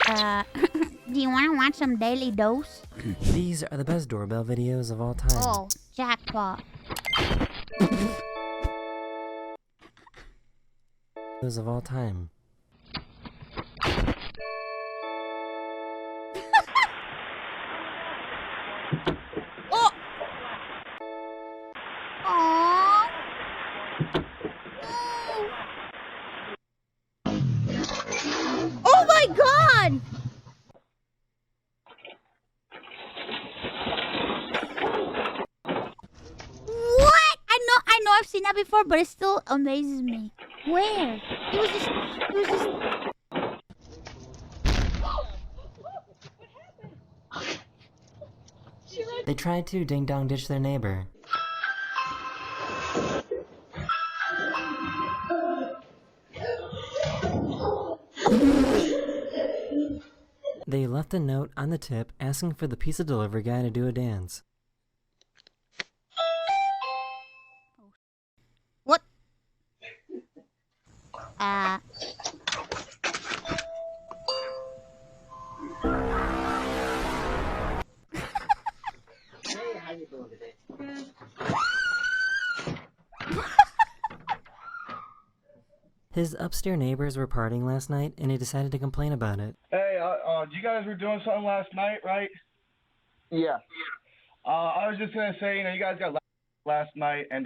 Do you want to watch some Daily Dose? These are the best doorbell videos of all time. Oh, jackpot. Videos of all time. Oh! Aww! Oh my god! What? I know I've seen that before, but it still amazes me. Where? It was just They tried to ding-dong ditch their neighbor. They left a note on the tip asking for the pizza delivery guy to do a dance. what? Hey, how you doing today? His upstairs neighbors were partying last night and he decided to complain about it. Hey, you guys were doing something last night, right? Yeah. I was just gonna say, you guys got last night, and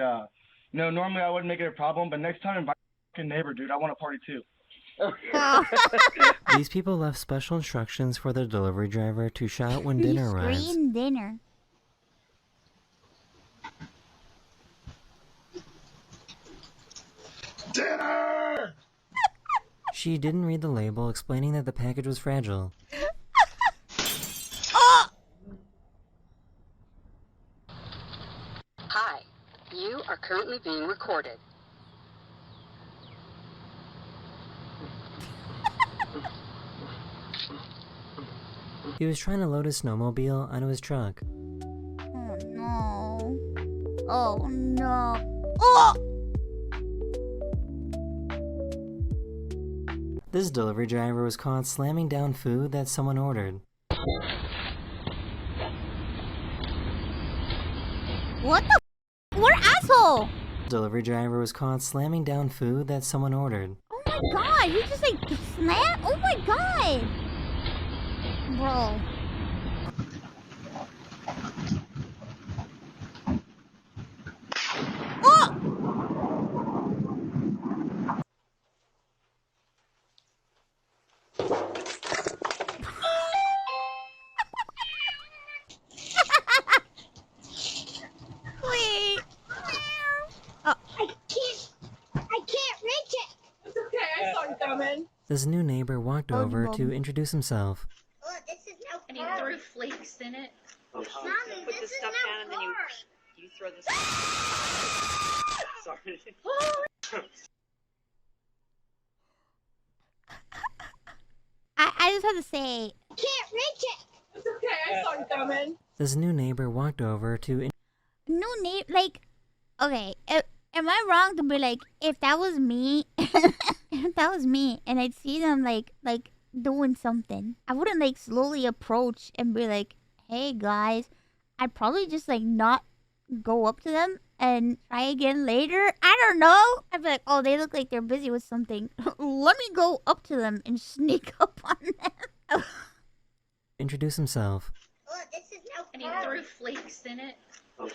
normally I wouldn't make it a problem, but next time invite your neighbor, dude. I want to party too. These people left special instructions for their delivery driver to shout when dinner arrives. Screen dinner. Dinner! She didn't read the label explaining that the package was fragile. Oh! Hi, you are currently being recorded. He was trying to load his snowmobile onto his truck. Oh no. Oh no. Oh! This delivery driver was caught slamming down food that someone ordered. What the f? What asshole? Delivery driver was caught slamming down food that someone ordered. Oh my god, he just like slam? Oh my god! Bro. Oh! Wait. Oh. I can't reach it. It's okay, I saw you coming. This new neighbor walked Oh, over Mom. to introduce himself. Oh, this is no And you fun. threw flakes in it. Mommy, Put the this is stuff no down and then fun. you throw the Sorry. I just have to say, Can't reach it. It's okay, I saw you coming. This new neighbor walked over to new name, like, okay, am I wrong to be like, if that was me, if that was me, and I'd see them like doing something, I wouldn't like slowly approach and be like, hey guys, I'd probably just like not go up to them and try again later. I don't know. I'd be like, oh, they look like they're busy with something. Let me go up to them and sneak up on them. introduce himself. Oh, this is no And you fun. threw flakes in it. Mommy,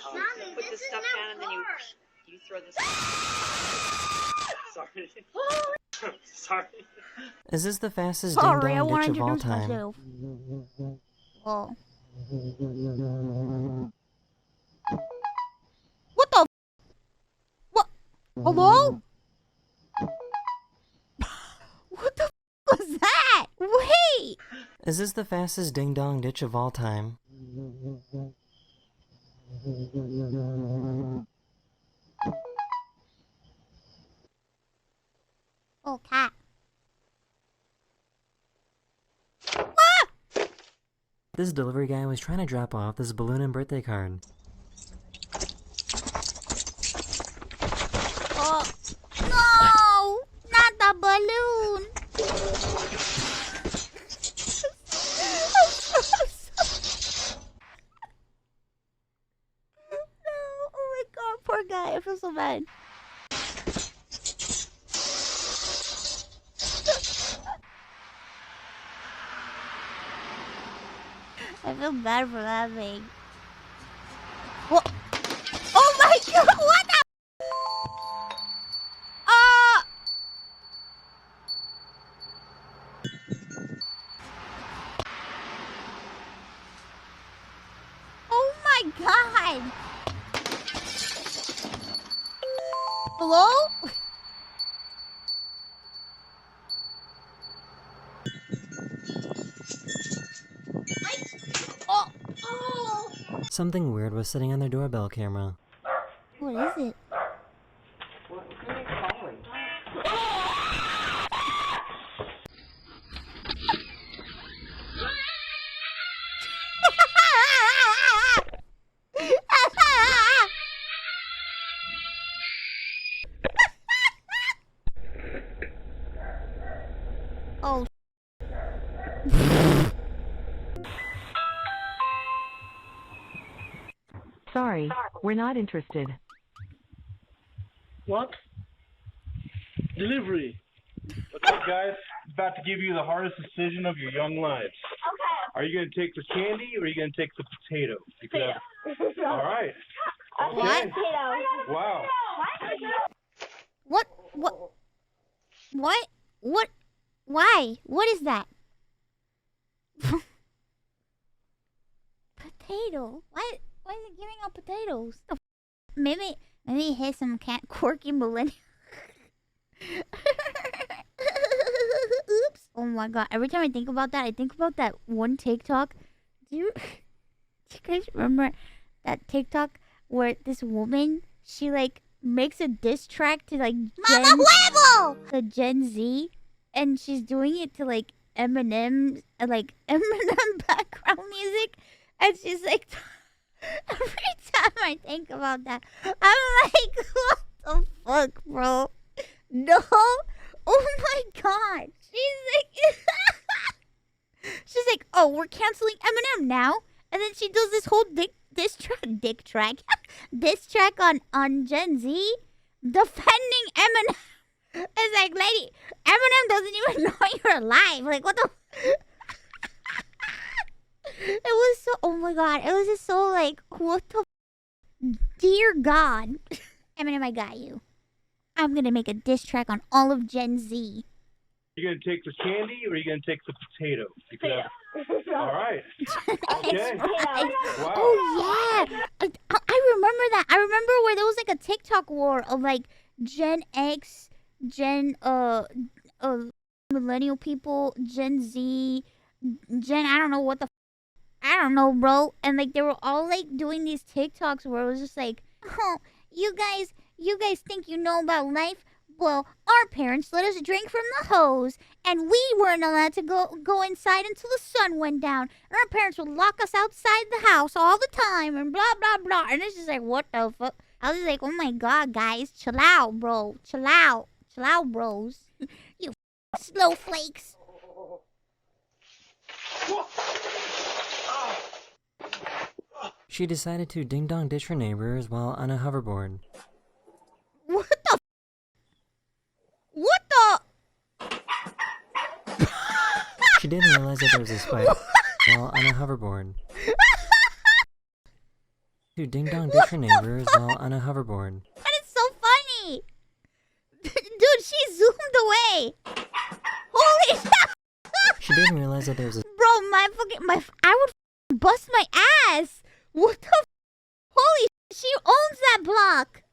Put the this is stuff no down and then fun. you throw the Sorry. Sorry. Is this the fastest Sorry, I ding-dong want to ditch of all introduce time? myself. Oh. What the? What? Hello? What the was that? Wait! Is this the fastest ding-dong ditch of all time? Oh, cat. This delivery guy was trying to drop off this balloon and birthday card. Oh, no! Not the balloon! bad. I feel bad for laughing. What? Oh my god! What the? Oh my god! Hello? Oh! Something weird was sitting on their doorbell camera. What is it? Oh. Sorry, we're not interested. What? Delivery. Okay, guys, about to give you the hardest decision of your young lives. Okay. Are you going to take the candy or are you going to take the potato? You could have... All right. Okay. What? Wow. What? Why? What is that? Potato? Why is it giving out potatoes? Maybe he has some quirky millennial. Oops. Oh my god. Every time I think about that, I think about that one TikTok. Do you guys remember that TikTok where this woman, she like makes a diss track to like Gen Z, and she's doing it to like Eminem background music, and she's like, every time I think about that, I'm like, what the fuck, bro? No. Oh my god. She's like, oh, we're canceling Eminem now, and then she does this whole diss track on Gen Z defending Eminem. It's like, lady, Eminem doesn't even know you're alive. Like, what the? It was so, oh my god, it was just so like, what the? Dear God. Eminem, I got you. I'm gonna make a diss track on all of Gen Z. Are you going to take the candy or are you going to take the potato? You could have... All right. Okay. Wow. Oh yeah, I remember that. I remember where there was like a TikTok war of like Gen X, millennial people, Gen Z, I don't know what the I don't know, bro. And like they were all like doing these TikToks where it was just like, oh, you guys think you know about life? Well, our parents let us drink from the hose, and we weren't allowed to go inside until the sun went down. And our parents would lock us outside the house all the time, and blah blah blah. And it's just like, what the fuck? I was like, oh my god, guys, chill out, bro, chill out, bros. You snowflakes. She decided to ding-dong ditch her neighbors while on a hoverboard. What the? What the? She didn't realize that there was a spider while on a hoverboard. To ding-dong ditch her neighbors while on a hoverboard. That is so funny! Dude, she zoomed away! Holy shit! She didn't realize that there was a... Bro, I would bust my ass! What the holy shit, she owns that block!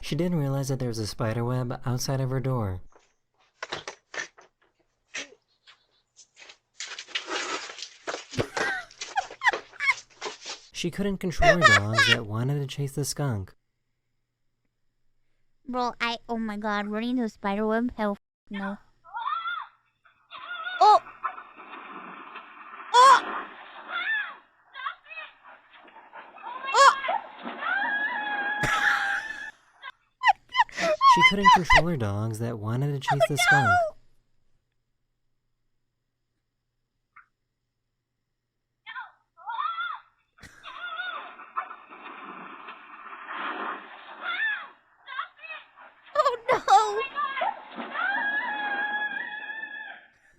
She didn't realize that there was a spider web outside of her door. She couldn't control her dogs that wanted to chase the skunk. Bro, oh my god, running into a spider web? Hell no. Oh! Oh! Oh! She couldn't control her dogs that wanted to chase the skunk.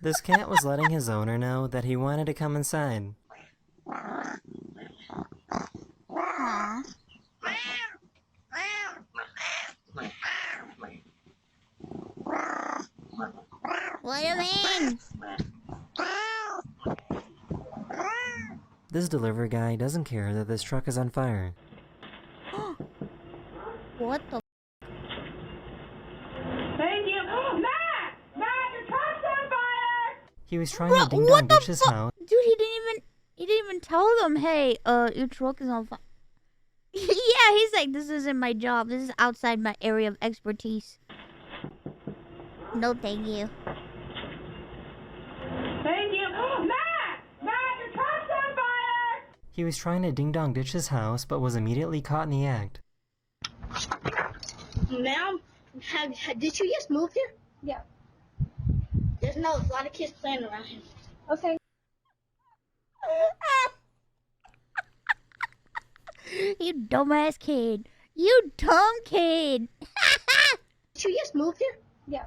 This cat was letting his owner know that he wanted to come inside. Aw. What do you mean? This delivery guy doesn't care that this truck is on fire. What the? Thank you. Matt! Matt, your truck's on fire! He was trying Bro, to ding what dong the ditch his fuck? house. Dude, he didn't even tell them, hey, your truck is on fire. Yeah, he's like, this isn't my job. This is outside my area of expertise. No, thank you. Thank you. Matt! Matt, your truck's on fire! He was trying to ding dong ditch his house, but was immediately caught in the act. Ma'am, did you just move here? Yeah. There's a lot of kids playing around here. Okay. You dumbass kid. You dumb kid. Did you just move here? Yeah.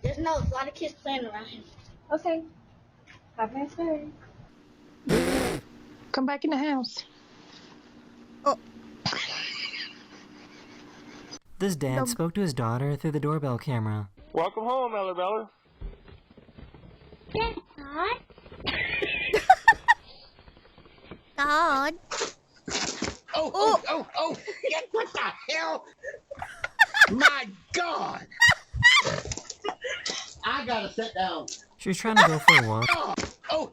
There's a lot of kids playing around here. Okay. Have a nice day. Come back in the house. This dad spoke to his daughter through the doorbell camera. Welcome home, Ella. That's hot. God. Oh! What the hell? My God! I gotta sit down. She was trying to go for a walk. Oh!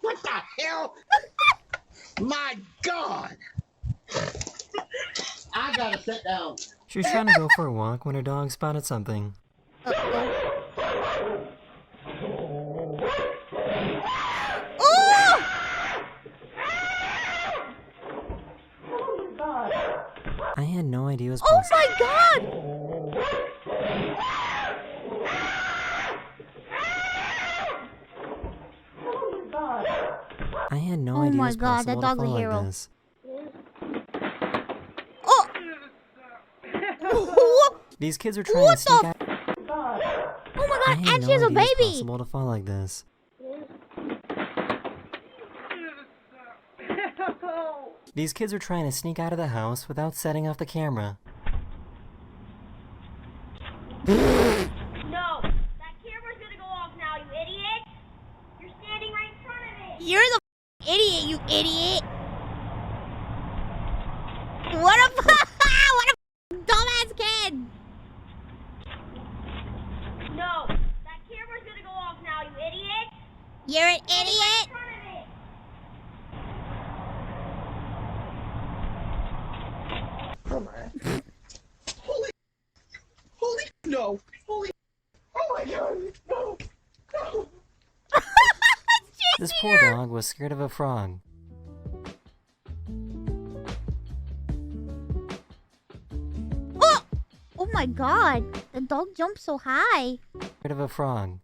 What the hell? My God! I gotta sit down. She was trying to go for a walk when her dog spotted something. I had no idea it was Oh Postal. my God! I had no Oh idea my it was God, that possible to dog's a fall hero. like this. Oh! These kids are trying What to sneak the out. Oh my I God! had And no she has a idea it was baby. possible to fall like this. These kids are trying to sneak out of the house without setting off the camera. No! That camera's gonna go off now, you idiot! You're standing right in front of it! You're the idiot, you idiot! What a what a dumbass kid! No! That camera's gonna go off now, you idiot! You're an Right idiot! in front of it! No! Oh my God! No! This poor dog was scared of a frog. Oh! Oh my God! The dog jumped so high. Scared of a frog.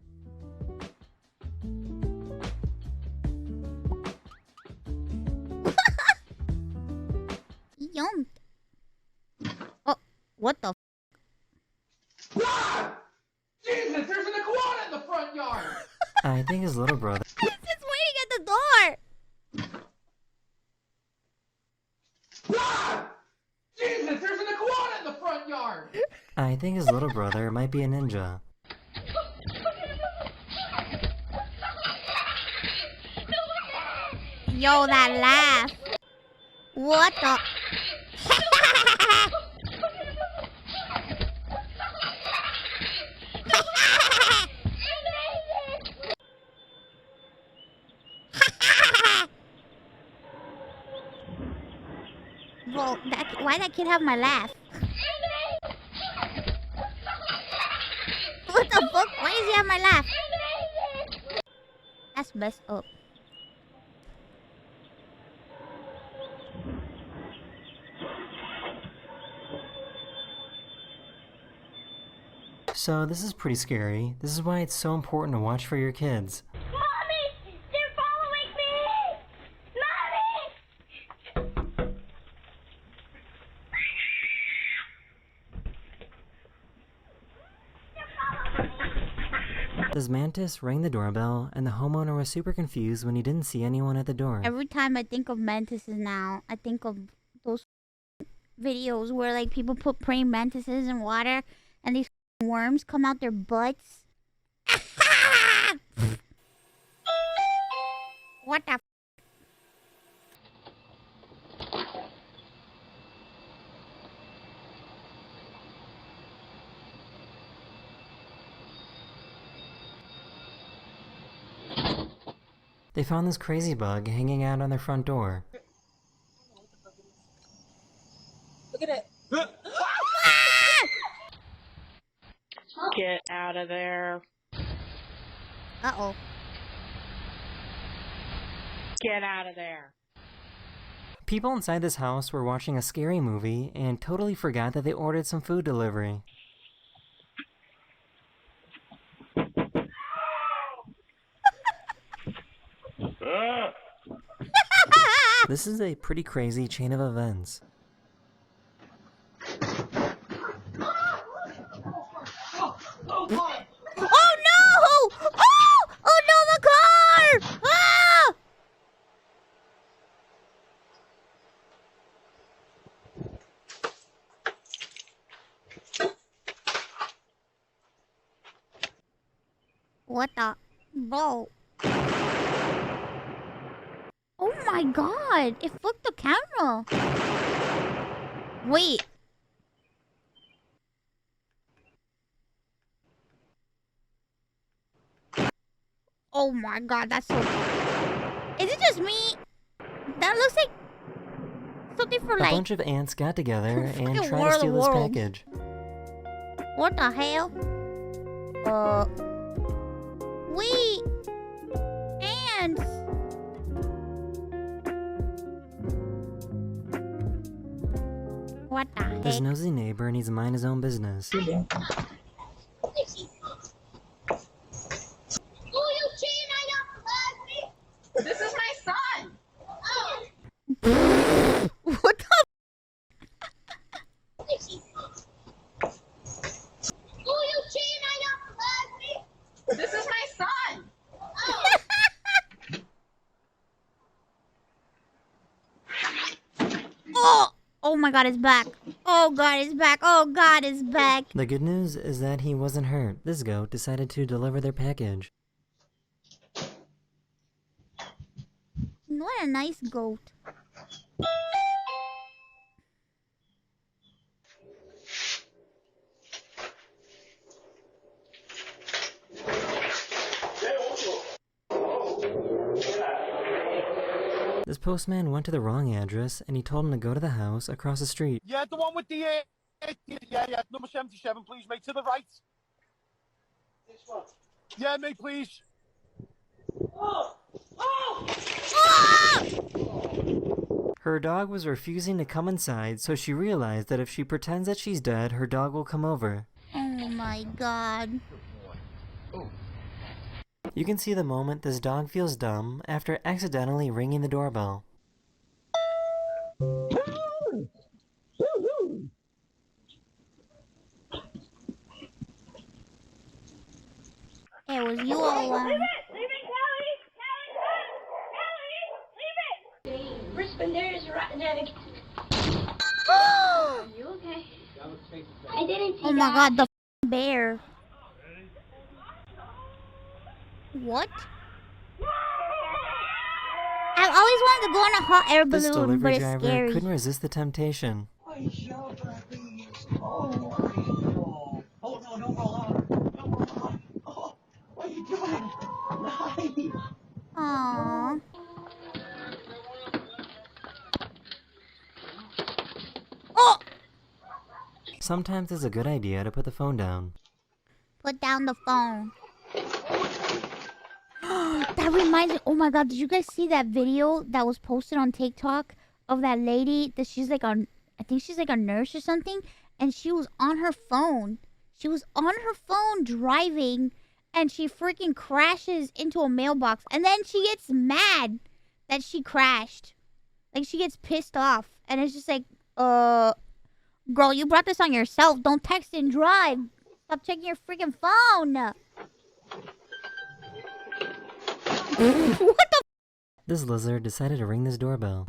He jumped. Oh, what the? Jesus! There's an iguana in the front yard! I think his little brother. He's just waiting at the door. Jesus! There's an iguana in the front yard! I think his little brother might be a ninja. Yo, that laugh. What the? Bro, why that kid have my laugh? What the fuck? Why does he have my laugh? That's messed up. So this is pretty scary. This is why it's so important to watch for your kids. Mommy! They're following me! Mommy! They're following me! This mantis rang the doorbell, and the homeowner was super confused when he didn't see anyone at the door. Every time I think of mantises now, I think of those videos where like people put praying mantises in water and these worms come out their butts. What the They found this crazy bug hanging out on their front door. Look at it. Get out of there. Uh-oh. Get out of there. People inside this house were watching a scary movie and totally forgot that they ordered some food delivery. This is a pretty crazy chain of events. Oh no! Oh no, the car! Ah! What the? Bro. Oh my god! It flipped the camera! Wait. Oh my god, that's so... Is it just me? That looks like something for A like... bunch of ants got together and Fucking tried War to of the steal this Worlds. package. What the hell? Wait. Ants. What the This heck? nosy neighbor needs to mind his own business. Oh, you cheating! I don't love me! This is my son. Oh! What the? Oh, you cheating! I don't love me! This is my son. Oh! Oh my god, it's back. Oh god, it's back. Oh god, it's back. The good news is that he wasn't hurt. This goat decided to deliver their package. What a nice goat. This postman went to the wrong address and he told him to go to the house across the street. Yeah, the one with the yeah, number 77, please, mate, to the right. This one. Yeah, mate, please. Her dog was refusing to come inside, so she realized that if she pretends that she's dead, her dog will come over. Oh my god. You can see the moment this dog feels dumb after accidentally ringing the doorbell. It was you all along. Leave it, Kelly! Kelly, Kelly! Leave it! Brisbane, there is rotten egg. Are you okay? I didn't see Oh my god, the bear. What? I've always wanted to go on a hot air This balloon, but delivery it's driver scary. couldn't resist the temptation. Oh, no, don't roll on. Don't roll on. Oh, what are you doing? Nice. Aww. Oh! Sometimes it's a good idea to put the phone down. Put down the phone. That reminds me. Oh my god, did you guys see that video that was posted on TikTok of that lady that she's like a, I think she's like a nurse or something, and she was on her phone. She was on her phone driving, and she freaking crashes into a mailbox, and then she gets mad that she crashed. Like she gets pissed off, and it's just like, girl, you brought this on yourself. Don't text and drive. Stop checking your freaking phone. What the? This lizard decided to ring this doorbell.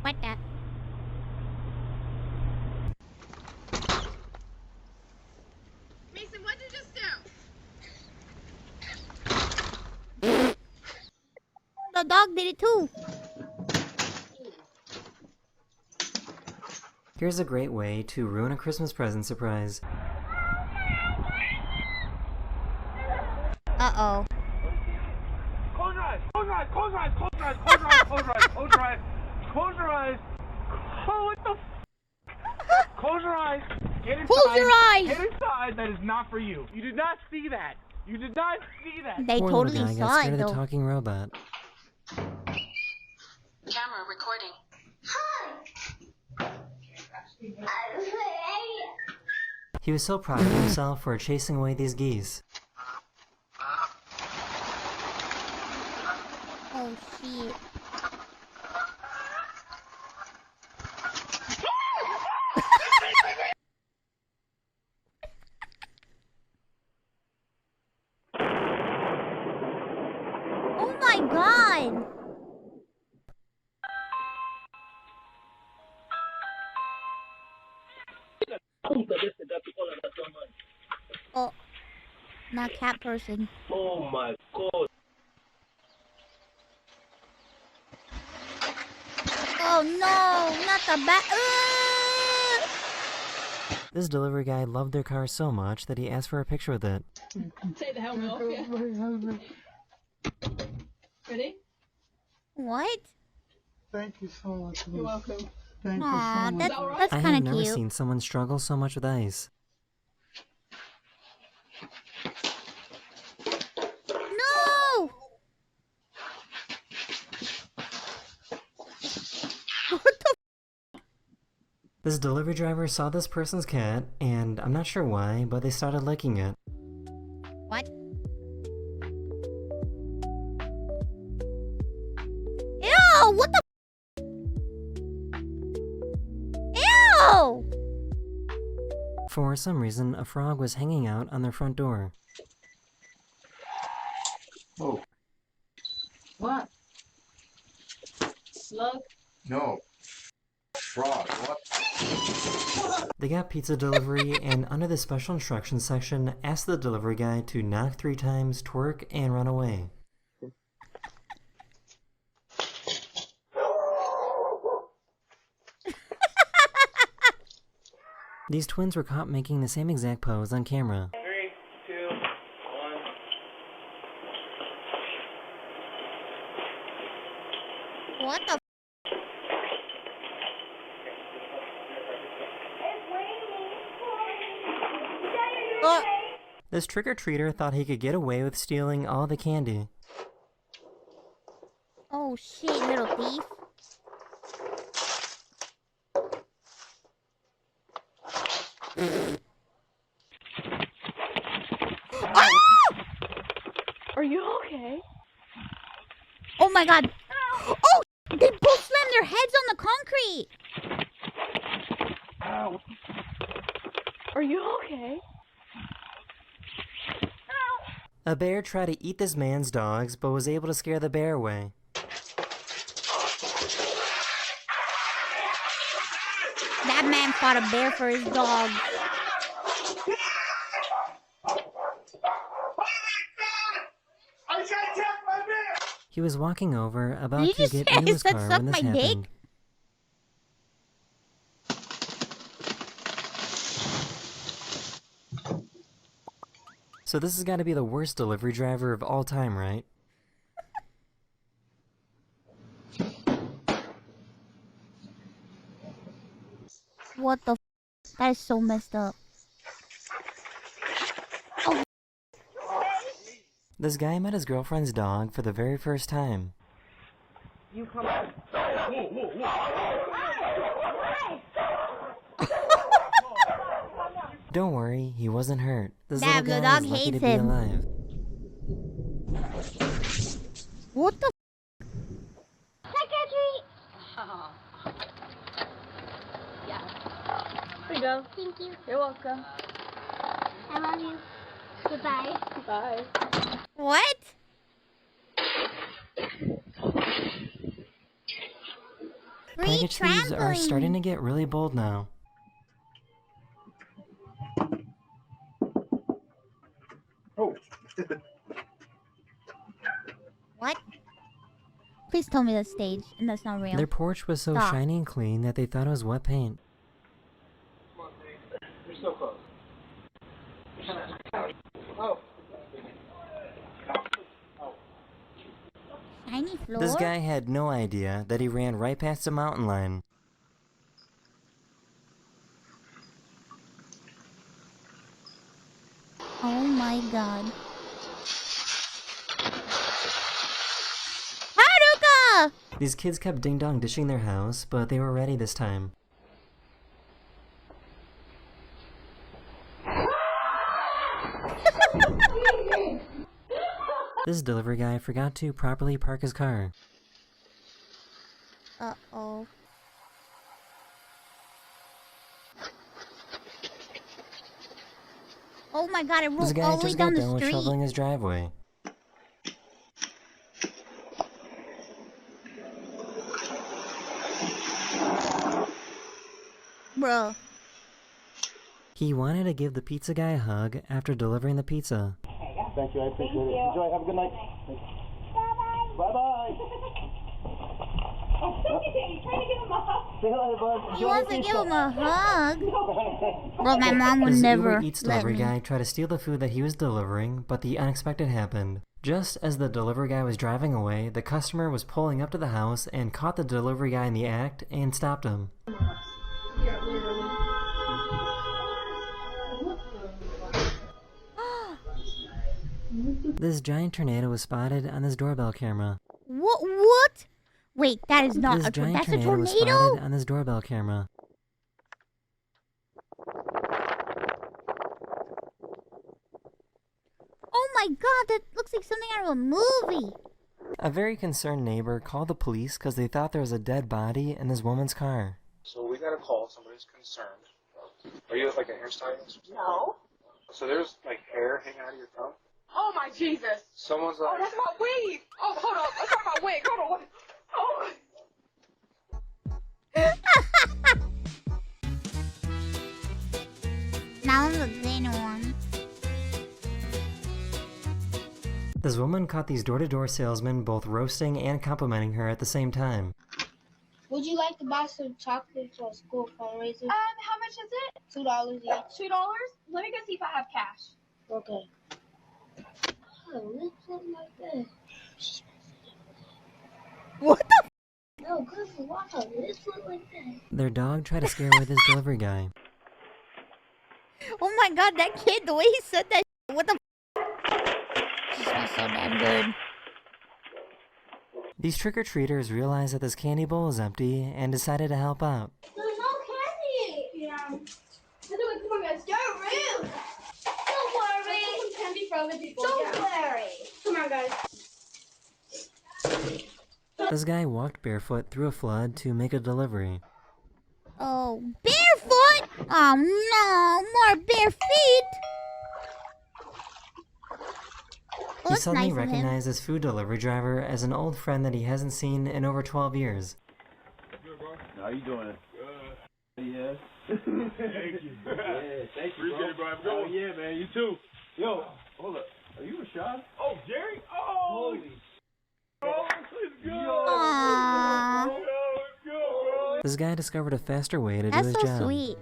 What the? Mason, what'd you just do? The dog did it too. Here's a great way to ruin a Christmas present surprise. Uh-oh. Close your eyes, close your eyes, close your eyes, close your eyes, close your eyes, close your eyes, close your eyes, close your eyes. Oh, what the f? Close your eyes. Get inside. Close your eyes. Get inside. That is not for you. You did not see that. You did not see that. They Poor totally little guy got saw scared it of the though. talking robot. Camera recording. He was so proud of himself for chasing away these geese. Oh shit. Oh my god! Oh, not cat person. Oh my god. Oh no, not the bat. This delivery guy loved their car so much that he asked for a picture with it. Take the helmet off, yeah. Ready? What? Thank you so much. You're welcome. Thank Aw, you so much. that's I kind have of never cute. seen someone struggle so much with ice. No! What the? This delivery driver saw this person's cat, and I'm not sure why, but they started licking it. What? Ew! What the? Ew! For some reason, a frog was hanging out on their front door. Oh, What? Slug? no. Frog, what? They got pizza delivery, and under the special instructions section, asked the delivery guy to knock 3 times, twerk, and run away. These twins were caught making the same exact pose on camera. 3, 2, 1. What the? Oh, This trick-or-treater thought he could get away with stealing all the candy. oh shit, little thief. Ah! Are you okay? Oh my god. Oh, they both slammed their heads on the concrete. Ow. Are you okay? A bear tried to eat this man's dogs, but was able to scare the bear away. That man fought a bear for his dog. He was walking over, about Did you to just get say into his suck car when this my dick? happened. So this has got to be the worst delivery driver of all time, right? What the? That is so messed up. Oh, This guy met his girlfriend's dog for the very first time. You come out. Whoa, whoa, whoa. Don't worry, he wasn't hurt. This Damn, little the guy dog is lucky hates to be him. alive. what the? Oh. Yeah. Here you go. Thank you. You're welcome. I love you. Goodbye. Bye. What? Free Package thieves are starting trampoline. to get really bold now. Oh. What? Please tell me that's staged and that's not real. Their porch was so Stop. shiny and clean that they thought it was wet paint. You're so close. Oh. Shiny floor? This guy had no idea that he ran right past the mountain line. Oh my god. Haruka! These kids kept ding-dong dishing their house, but they were ready this time. This delivery guy forgot to properly park his car. Uh-oh. Oh my god, it This rolled guy all the way just got down the done with street. shoveling his driveway. Bro. He wanted to give the pizza guy a hug after delivering the pizza. Thank you, I appreciate it. Enjoy, have a good night. Bye-bye. Oh, he's trying to give him a hug. Say hello, bud. He wants to give him a hug. Bro, my mom would This never Uber Eats let delivery me. guy tried to steal the food that he was delivering, but the unexpected happened. Just as the delivery guy was driving away, the customer was pulling up to the house and caught the delivery guy in the act and stopped him. This giant tornado was spotted on this doorbell camera. What? Wait, that is not This a giant that's a tornado was tornado? spotted on this doorbell camera. Oh my god, that looks like something out of a movie. A very concerned neighbor called the police because they thought there was a dead body in this woman's car. So we got a call, somebody's concerned. Are you like a hairstylist? No. So there's like hair hanging out of your thumb? Oh my Jesus. Someone's Oh, like... that's my wig. Oh, hold on. That's not my wig. Hold on. Oh. Now I'm the thin one. This woman caught these door-to-door salesmen both roasting and complimenting her at the same time. Would you like to buy some chocolates for a school fundraiser? How much is it? $2 each. $2? Let me go see if I have cash. Okay. Oh, lips look like that. What the No, cause why her lips look like that? Their dog tried to scare away this delivery guy. Oh my god, that kid, the way he said that what the This smells so damn good. These trick-or-treaters realized that this candy bowl is empty and decided to help out. There's no candy! Yeah. Come on, guys. You're rude. Don't worry! Some candy for other people. Don't Yeah. worry! Come on, guys. This guy walked barefoot through a flood to make a delivery. Oh, barefoot? Oh no, more bare feet. Well, He that's suddenly nice of him. recognized his food delivery driver as an old friend that he hasn't seen in over 12 years. How you doing? Yeah. Thank you. Yeah, thank you, appreciate it, bro. Oh, yeah, man. You too. Yo, hold up. Are you Rashad? Oh, Jerry? Oh, holy. Oh, let's go. Aww. Let's go, bro. This guy discovered a faster way to do That's his so job. sweet.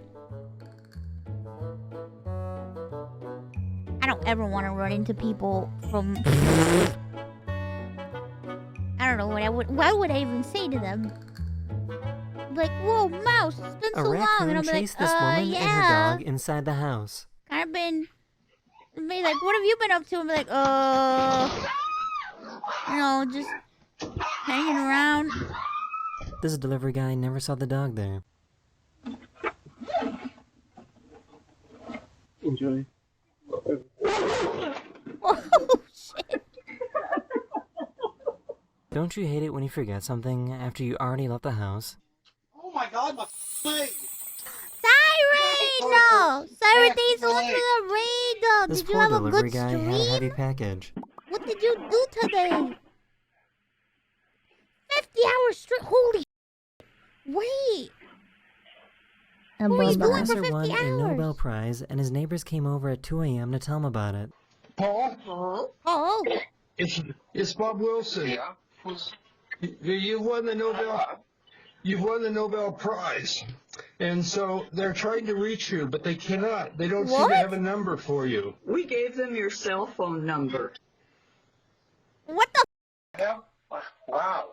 I don't ever want to run into people from. I don't know what I would. What would I even say to them? Like, whoa, mouse! It's been A so long, raccoon and I'll be like, chased this woman yeah. and her dog inside the house. Kind of been. Be like, what have you been up to? And be like, you know, just hanging around. This delivery guy never saw the dog there. Enjoy. Oh shit! Don't you hate it when you forget something after you already left the house? Oh my god, my leg! Siren! No! Siren, thanks so much for the raid! This did you poor have a delivery good guy had a heavy stream? package. What did you do today? 50 hours straight. Holy wait. What were His you doing for professor 50 won a hours? Nobel Prize, and his neighbors came over at 2 a.m. to tell him about it. Paul? Oh. It's Bob Wilson. Yeah. You won the Nobel. You've won the Nobel Prize. And so they're trying to reach you, but they cannot. They don't seem to have a number for you. We gave them your cell phone number. What the Yeah? Wow.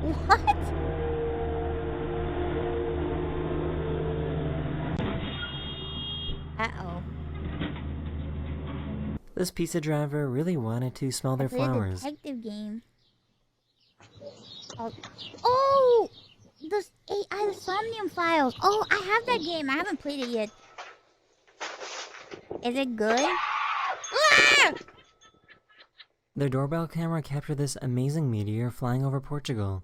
what? Uh-oh. This pizza driver really wanted to smell their Play a flowers. detective game. Oh! The AI Somnium Files. Oh, I have that game. I haven't played it yet. Is it good? Ah! Their doorbell camera captured this amazing meteor flying over Portugal.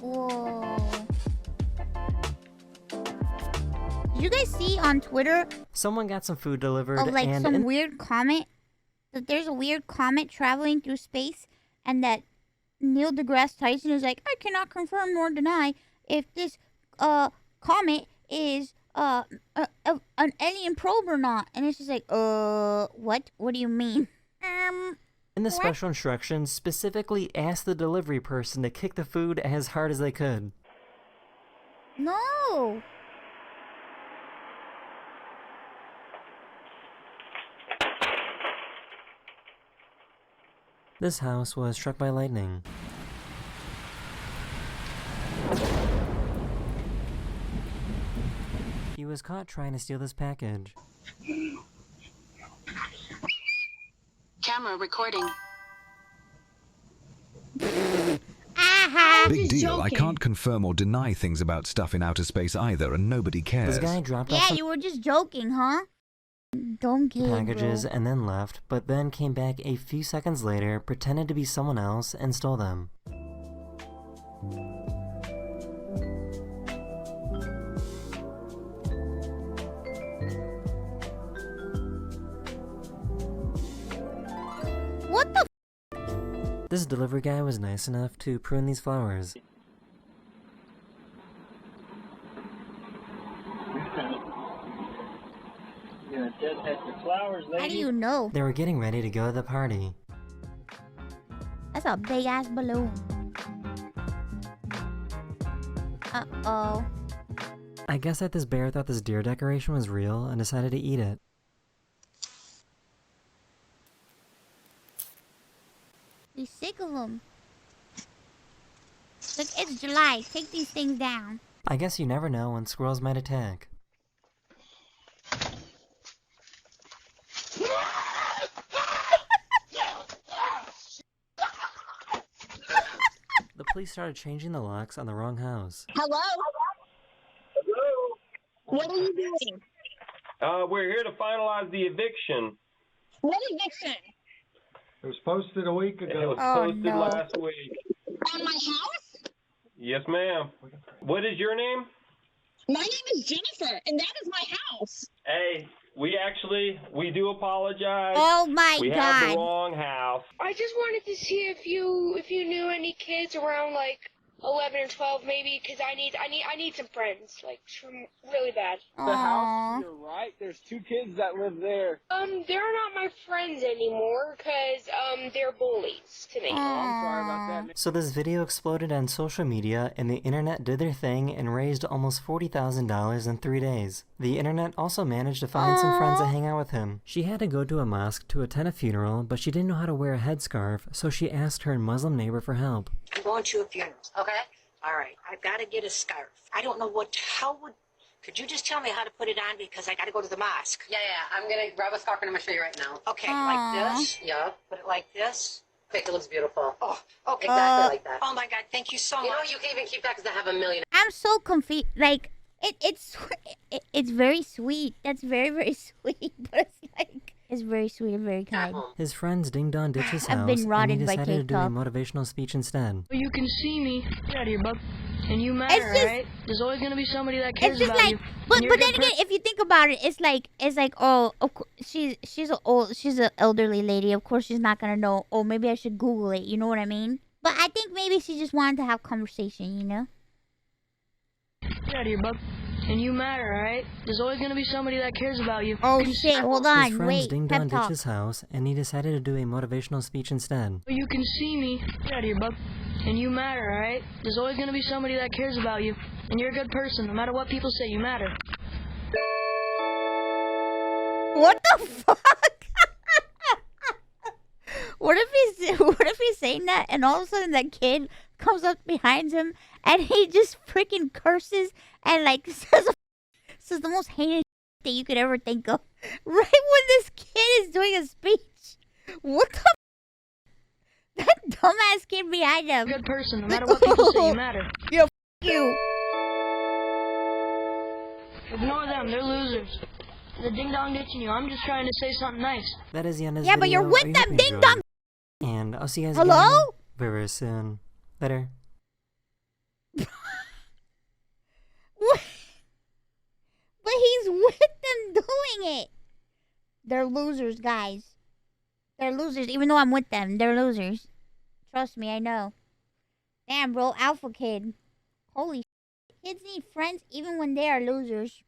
Whoa. Did you guys see on Twitter Someone got some food delivered of like and some weird comet? That there's a weird comet traveling through space, and that Neil deGrasse Tyson is like, I cannot confirm nor deny if this comet is an alien probe or not. And it's just like, what? What do you mean? in the special instructions specifically asked the delivery person to kick the food as hard as they could. No. This house was struck by lightning. He was caught trying to steal this package. Camera recording. Big deal. I can't confirm or deny things about stuff in outer space either, and nobody cares. This guy dropped off Yeah, some you were just joking, huh? Don't care, packages bro. and then left, but then came back a few seconds later, pretended to be someone else, and stole them. What the This delivery guy was nice enough to prune these flowers. How do you know? They were getting ready to go to the party. That's a big ass balloon. Uh-oh. I guess that this bear thought this deer decoration was real and decided to eat it. He's sick of them. Look, it's July. Take these things down. I guess you never know when squirrels might attack. The police started changing the locks on the wrong house. Hello? Hello? What are you doing? We're here to finalize the eviction. What eviction? It was posted a week It ago. was Oh, posted no. last week. On my house? Yes, ma'am. What is your name? My name is Jennifer, and that is my house. Hey, we do apologize. Oh my we have the god. wrong house. I just wanted to see if you knew any kids around like 11 or 12 maybe, because I need some friends, like really bad. The house, Aww. you're right. There's 2 kids that live there. They're not my friends anymore, because they're bullies to me. I'm sorry about that, man. So this video exploded on social media and the internet did their thing and raised almost $40,000 in 3 days. The internet also managed to find some friends to hang out with him. She had to go to a mosque to attend a funeral, but she didn't know how to wear a headscarf, so she asked her Muslim neighbor for help. I'm going to a funeral, okay? All right, I've got to get a scarf. I don't know could you just tell me how to put it on because I got to go to the mosque? Yeah, I'm gonna grab a scarf and I'm gonna show you right now. Okay, Aww. like this? Yeah. Put it like this? Okay, it looks beautiful. Oh, okay. Exactly like that. Oh my God, thank you so You know, much. you can even keep that because I have a million. I'm so confused. Like, it's very sweet. That's very, very sweet. But it's like, It's very sweet and very kind. His friends dinged on Ditch's I've house, been and he rotted by decided to do a TikTok. motivational speech instead. You can see me. Get out of here, bub. And you matter, It's just- right? There's always gonna be somebody that cares It's just about like, you. but And you're a then good again, if you think about it, it's like oh, of she's an elderly lady. Of course, she's not gonna know. Oh, maybe I should Google it. You know what I mean? But I think maybe she just wanted to have conversation. You know? Get out of here, bub. And you matter, alright? There's always gonna be somebody that cares about you. Oh shit! Hold on, His friends wait. dinged Pep on talk. Ditch's house, and he decided to do a motivational speech instead. You can see me. Get out of here, bub. And you matter, alright? There's always gonna be somebody that cares about you. And you're a good person. No matter what people say, you matter. What the fuck? What if he's saying that, and all of a sudden that kid comes up behind him, and he just freaking curses and like says the most heinous that you could ever think of, right when this kid is doing a speech. What the? That dumbass kid behind him. Good person. No matter what people say, you matter. Yo, f you. Ignore them. They're losers. The ding dong ditching you. I'm just trying to say something nice. That is the end of this Yeah, video. but you're I with hope them you ding enjoyed. dong. And I'll see you guys Hello? again very, very soon. Later. What? But he's with them doing it. They're losers, guys. They're losers. Even though I'm with them, they're losers. Trust me, I know. Damn, bro, alpha kid. Holy shit. Kids need friends even when they are losers.